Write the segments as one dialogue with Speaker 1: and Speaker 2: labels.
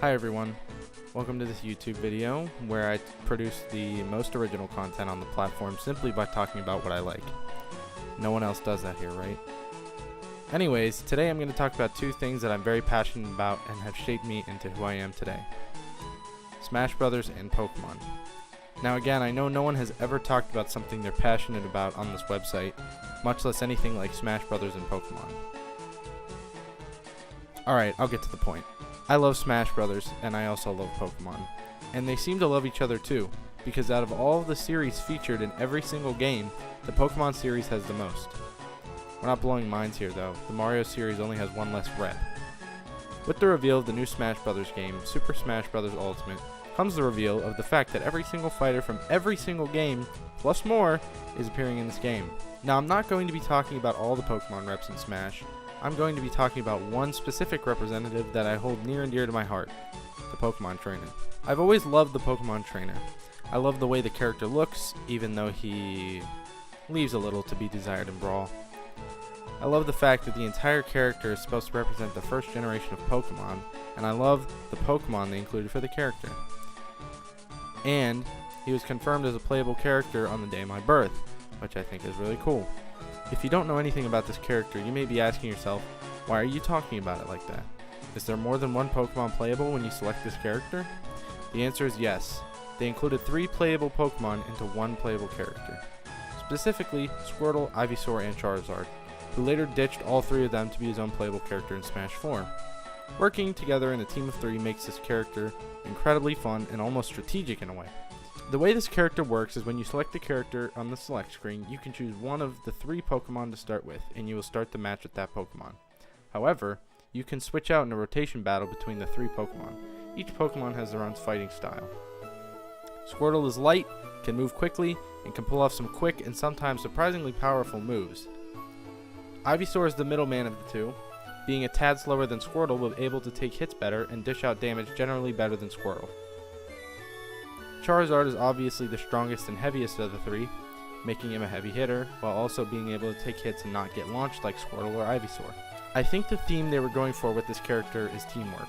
Speaker 1: Hi everyone, welcome to this YouTube video where I produce the most original content on the platform simply by talking about what I like. No one else does that here, right? Anyways, today I'm going to talk about two things that I'm very passionate about and have shaped me into who I am today. Smash Brothers and Pokemon. Now again, I know no one has ever talked about something they're passionate about on this website, much less anything like Smash Brothers and Pokemon. Alright, I'll get to the point. I love Smash Brothers, and I also love Pokemon. And they seem to love each other too, because out of all of the series featured in every single game, the Pokemon series has the most. We're not blowing minds here though, the Mario series only has one less rep. With the reveal of the new Smash Brothers game, Super Smash Bros. Ultimate, comes the reveal of the fact that every single fighter from every single game, plus more, is appearing in this game. Now I'm not going to be talking about all the Pokemon reps in Smash. I'm going to be talking about one specific representative that I hold near and dear to my heart, the Pokemon Trainer. I've always loved the Pokemon Trainer. I love the way the character looks, even though he leaves a little to be desired in Brawl. I love the fact that the entire character is supposed to represent the first generation of Pokemon, and I love the Pokemon they included for the character. And he was confirmed as a playable character on the day of my birth, which I think is really cool. If you don't know anything about this character, you may be asking yourself, why are you talking about it like that? Is there more than one Pokemon playable when you select this character? The answer is yes. They included 3 playable Pokemon into one playable character. Specifically, Squirtle, Ivysaur, and Charizard, who later ditched all 3 of them to be his own playable character in Smash 4. Working together in a team of 3 makes this character incredibly fun and almost strategic in a way. The way this character works is when you select the character on the select screen, you can choose one of the 3 Pokemon to start with, and you will start the match with that Pokemon. However, you can switch out in a rotation battle between the 3 Pokemon. Each Pokemon has their own fighting style. Squirtle is light, can move quickly, and can pull off some quick and sometimes surprisingly powerful moves. Ivysaur is the middleman of the two, being a tad slower than Squirtle but able to take hits better and dish out damage generally better than Squirtle. Charizard is obviously the strongest and heaviest of the 3, making him a heavy hitter, while also being able to take hits and not get launched like Squirtle or Ivysaur. I think the theme they were going for with this character is teamwork.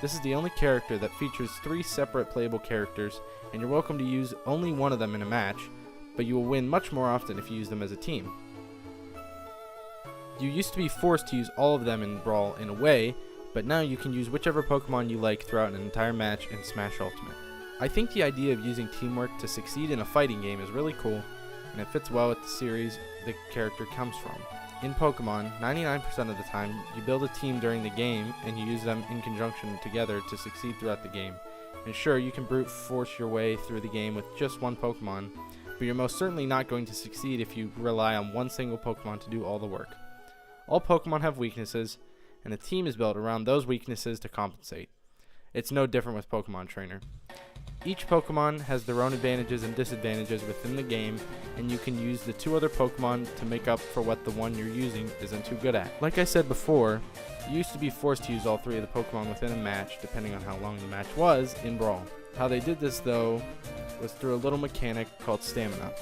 Speaker 1: This is the only character that features 3 separate playable characters, and you're welcome to use only one of them in a match, but you will win much more often if you use them as a team. You used to be forced to use all of them in Brawl in a way, but now you can use whichever Pokemon you like throughout an entire match in Smash Ultimate. I think the idea of using teamwork to succeed in a fighting game is really cool, and it fits well with the series the character comes from. In Pokemon, 99% of the time, you build a team during the game and you use them in conjunction together to succeed throughout the game. And sure, you can brute force your way through the game with just one Pokemon, but you're most certainly not going to succeed if you rely on one single Pokemon to do all the work. All Pokemon have weaknesses, and the team is built around those weaknesses to compensate. It's no different with Pokemon Trainer. Each Pokemon has their own advantages and disadvantages within the game, and you can use the 2 other Pokemon to make up for what the one you're using isn't too good at. Like I said before, you used to be forced to use all 3 of the Pokemon within a match, depending on how long the match was, in Brawl. How they did this, though, was through a little mechanic called Stamina.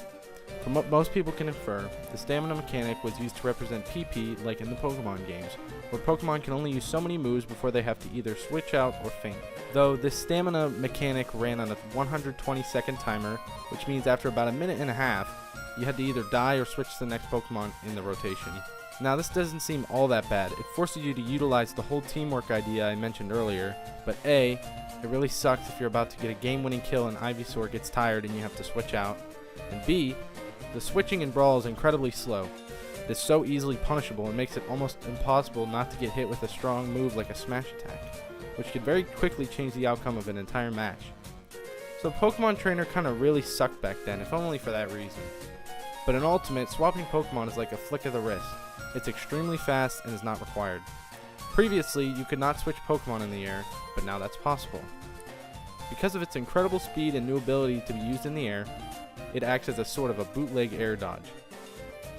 Speaker 1: From what most people can infer, the Stamina mechanic was used to represent PP like in the Pokemon games, where Pokemon can only use so many moves before they have to either switch out or faint. Though this Stamina mechanic ran on a 120-second timer, which means after about a minute and a half, you had to either die or switch to the next Pokemon in the rotation. Now this doesn't seem all that bad. It forces you to utilize the whole teamwork idea I mentioned earlier, but A, it really sucks if you're about to get a game-winning kill and Ivysaur gets tired and you have to switch out, and B, the switching in Brawl is incredibly slow. It is so easily punishable and makes it almost impossible not to get hit with a strong move like a smash attack, which could very quickly change the outcome of an entire match. So Pokemon Trainer kinda really sucked back then, if only for that reason. But in Ultimate, swapping Pokemon is like a flick of the wrist. It's extremely fast and is not required. Previously, you could not switch Pokemon in the air, but now that's possible. Because of its incredible speed and new ability to be used in the air, it acts as a sort of a bootleg air dodge.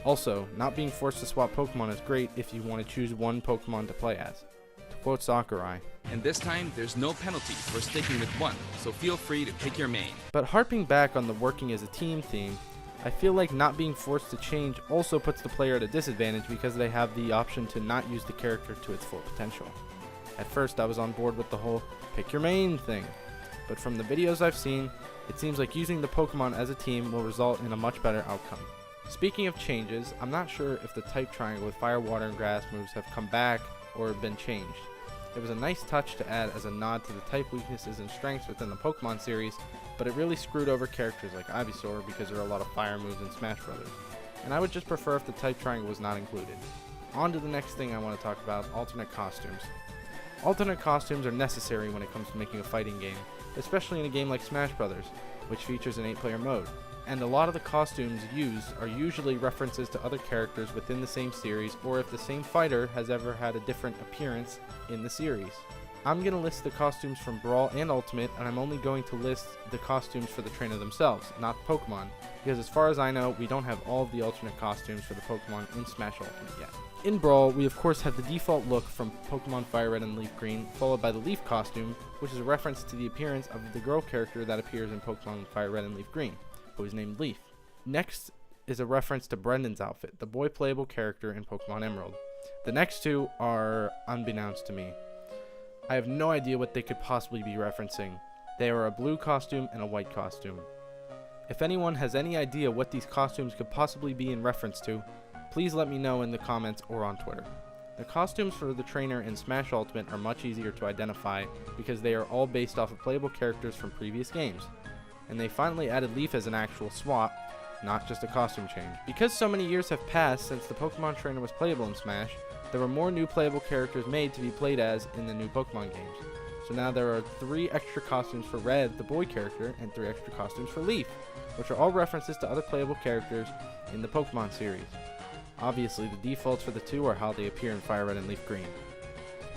Speaker 1: Also, not being forced to swap Pokemon is great if you want to choose one Pokemon to play as. To quote Sakurai,
Speaker 2: And this time, there's no penalty for sticking with one, so feel free to pick your main.
Speaker 1: but harping back on the working as a team theme, I feel like not being forced to change also puts the player at a disadvantage because they have the option to not use the character to its full potential. At first I was on board with the whole pick your main thing, but from the videos I've seen, it seems like using the Pokemon as a team will result in a much better outcome. Speaking of changes, I'm not sure if the type triangle with fire, water, and grass moves have come back or been changed. It was a nice touch to add as a nod to the type weaknesses and strengths within the Pokemon series, but it really screwed over characters like Ivysaur because there are a lot of fire moves in Smash Bros. And I would just prefer if the type triangle was not included. On to the next thing I want to talk about, alternate costumes. Alternate costumes are necessary when it comes to making a fighting game, especially in a game like Smash Bros., which features an 8-player mode. And a lot of the costumes used are usually references to other characters within the same series, or if the same fighter has ever had a different appearance in the series. I'm going to list the costumes from Brawl and Ultimate, and I'm only going to list the costumes for the trainer themselves, not Pokemon, because as far as I know, we don't have all of the alternate costumes for the Pokemon in Smash Ultimate yet. In Brawl, we of course have the default look from Pokemon Fire Red and Leaf Green, followed by the Leaf costume, which is a reference to the appearance of the girl character that appears in Pokemon Fire Red and Leaf Green, who is named Leaf. Next is a reference to Brendan's outfit, the boy playable character in Pokemon Emerald. The next two are unbeknownst to me. I have no idea what they could possibly be referencing. They are a blue costume and a white costume. If anyone has any idea what these costumes could possibly be in reference to, please let me know in the comments or on Twitter. The costumes for the trainer in Smash Ultimate are much easier to identify because they are all based off of playable characters from previous games. And they finally added Leaf as an actual swap, not just a costume change. Because so many years have passed since the Pokemon trainer was playable in Smash, there were more new playable characters made to be played as in the new Pokemon games. So now there are 3 extra costumes for Red, the boy character, and 3 extra costumes for Leaf, which are all references to other playable characters in the Pokemon series. Obviously, the defaults for the two are how they appear in Fire Red and Leaf Green.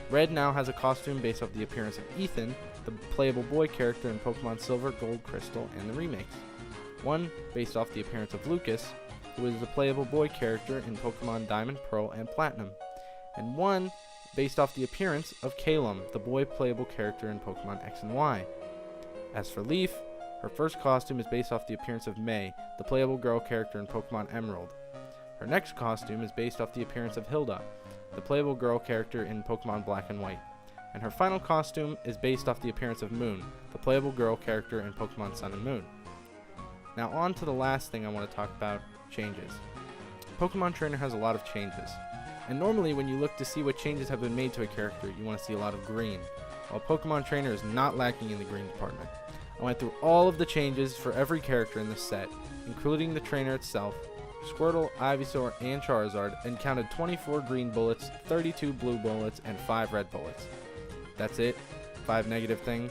Speaker 1: Red now has a costume based off the appearance of Ethan, the playable boy character in Pokemon Silver, Gold, Crystal, and the remakes. One based off the appearance of Lucas, who is the playable boy character in Pokemon Diamond, Pearl, and Platinum. And one based off the appearance of Calum, the boy playable character in Pokemon X and Y. As for Leaf, her first costume is based off the appearance of May, the playable girl character in Pokemon Emerald. Her next costume is based off the appearance of Hilda, the playable girl character in Pokemon Black and White. And her final costume is based off the appearance of Moon, the playable girl character in Pokemon Sun and Moon. Now on to the last thing I want to talk about, changes. Pokemon Trainer has a lot of changes. And normally when you look to see what changes have been made to a character, you want to see a lot of green, while Pokemon Trainer is not lacking in the green department. I went through all of the changes for every character in this set, including the trainer itself, Squirtle, Ivysaur, and Charizard, and counted 24 green bullets, 32 blue bullets, and 5 red bullets. That's it? 5 negative things?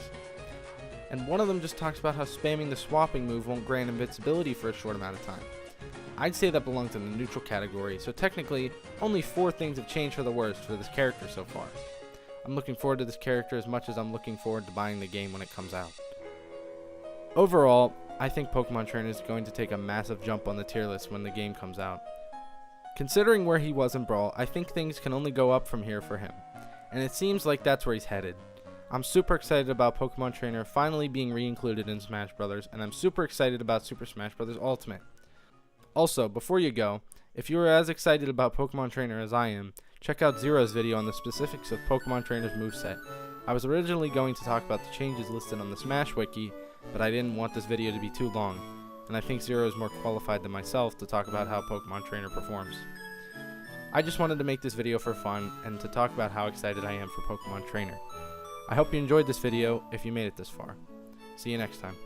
Speaker 1: And one of them just talks about how spamming the swapping move won't grant invincibility for a short amount of time. I'd say that belongs in the neutral category, so technically, only 4 things have changed for the worst for this character so far. I'm looking forward to this character as much as I'm looking forward to buying the game when it comes out. Overall, I think Pokemon Trainer is going to take a massive jump on the tier list when the game comes out. Considering where he was in Brawl, I think things can only go up from here for him, and it seems like that's where he's headed. I'm super excited about Pokemon Trainer finally being re-included in Smash Bros., and I'm super excited about Super Smash Bros. Ultimate. Also, before you go, if you are as excited about Pokemon Trainer as I am, check out Zero's video on the specifics of Pokemon Trainer's moveset. I was originally going to talk about the changes listed on the Smash Wiki, but I didn't want this video to be too long, and I think Zero is more qualified than myself to talk about how Pokemon Trainer performs. I just wanted to make this video for fun and to talk about how excited I am for Pokemon Trainer. I hope you enjoyed this video if you made it this far. See you next time.